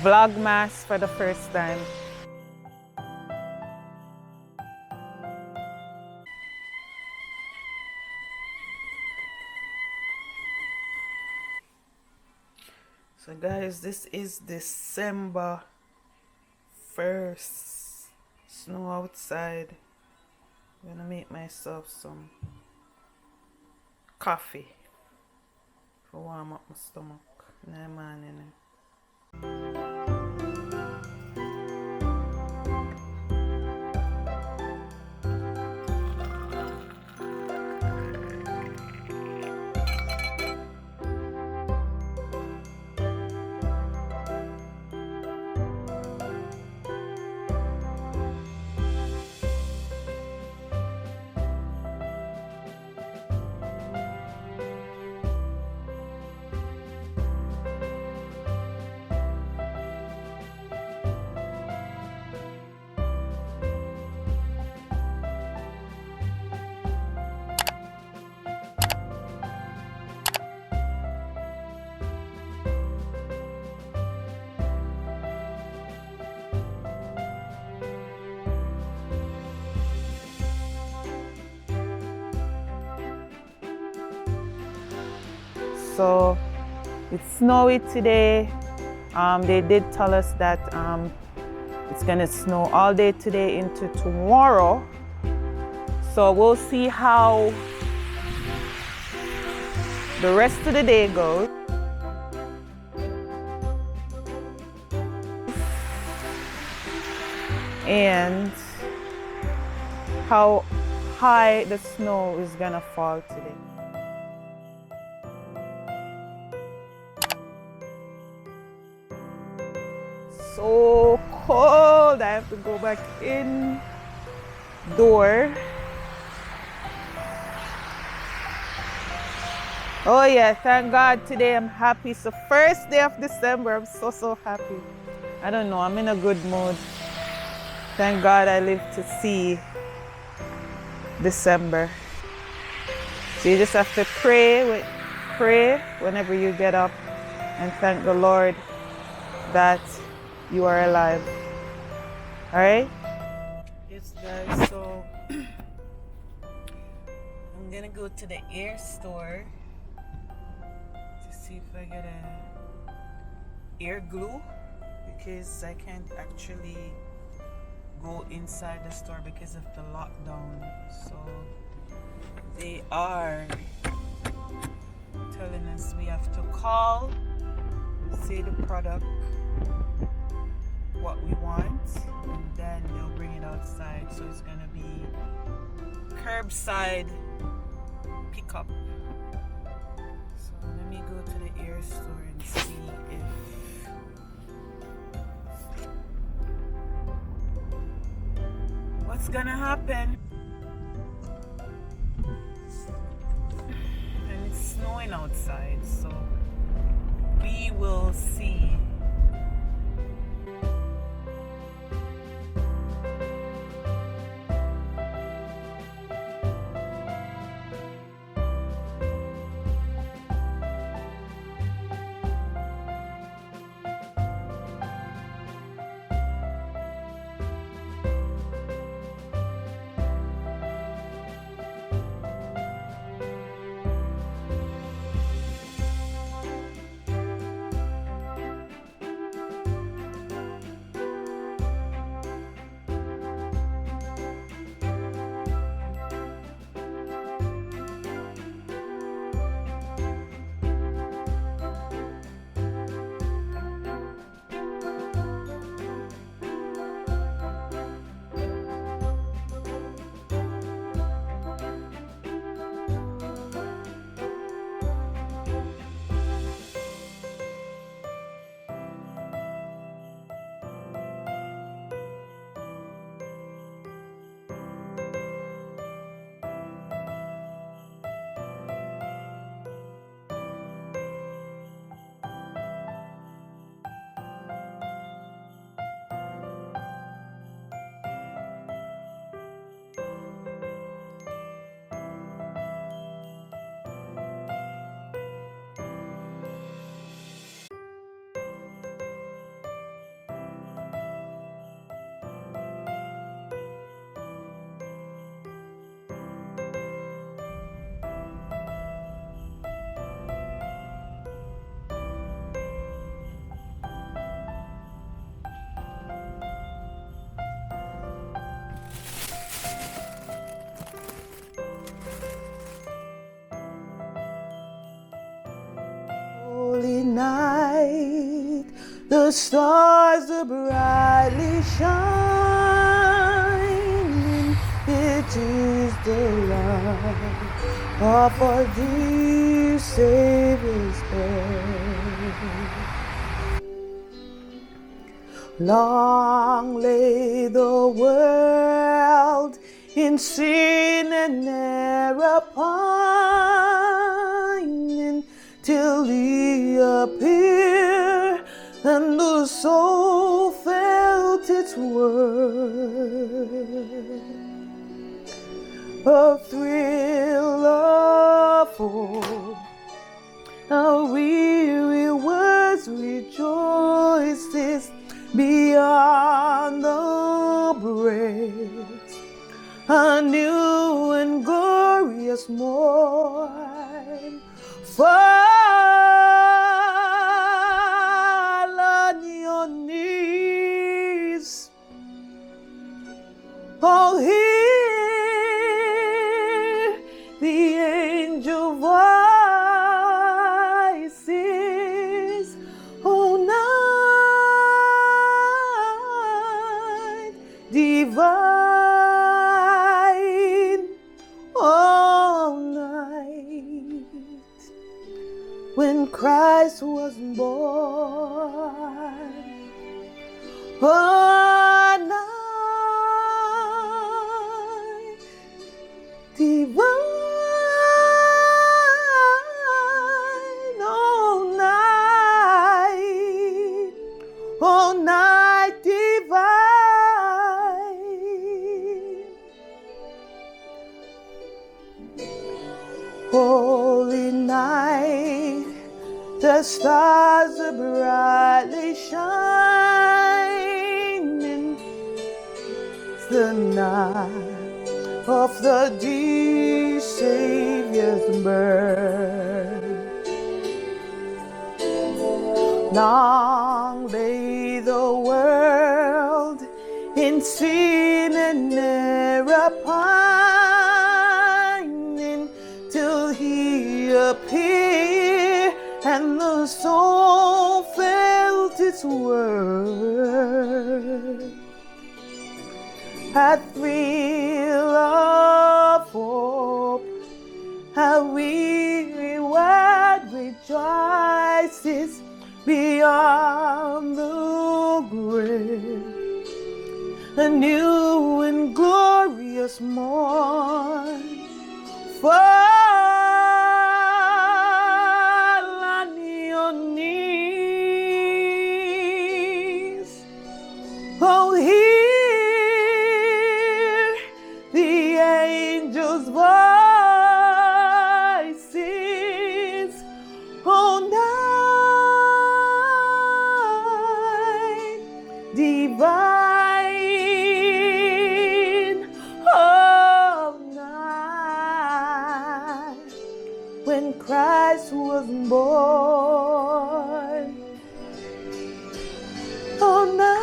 VLOGMAS for the first time. So guys, this is December 1st. Snow outside. I'm gonna make myself some coffee to warm up my stomach in the morning. So it's snowy today. They did tell us that it's gonna snow all day today into tomorrow. So we'll see how the rest of the day goes. And how high the snow is gonna fall today. So cold. I have to go back indoor. Oh yeah, thank God today I'm happy. It's the first day of December. I'm so happy. I don't know, I'm in a good mood. Thank God I live to see December. So you just have to pray whenever you get up and thank the Lord that you are alive. All right? Yes, guys, so I'm gonna go to the air store to see if I get a air glue, because I can't actually go inside the store because of the lockdown. So they are telling us we have to call, say the product, what we want, and then they'll bring it outside. So it's gonna be curbside pickup. So let me go to the air store and see if what's gonna happen. And it's snowing outside, so we will see. night, the stars are brightly shining. It is the light of our dear Savior's birth. Long lay the world in sin and error pining, till He appeared and the soul felt its worth. A thrill of hope, a weary words rejoices beyond the breast, a new and glorious morn. Fall on your knees, oh, hear the angel voices, oh, night divine, all night, when Christ was born, all night divine, all night divine. Holy night, the stars are brightly shining. It's the night of the dear Savior's birth. Long lay the world in sin and error pining, till He appeared and the soul felt its worth. A thrill of hope, a weary word rejoices beyond the grave, a new and glorious morn. Fall on your knees, oh, hear the angels' voices, oh, night divine, oh, night, when Christ was born, oh, night.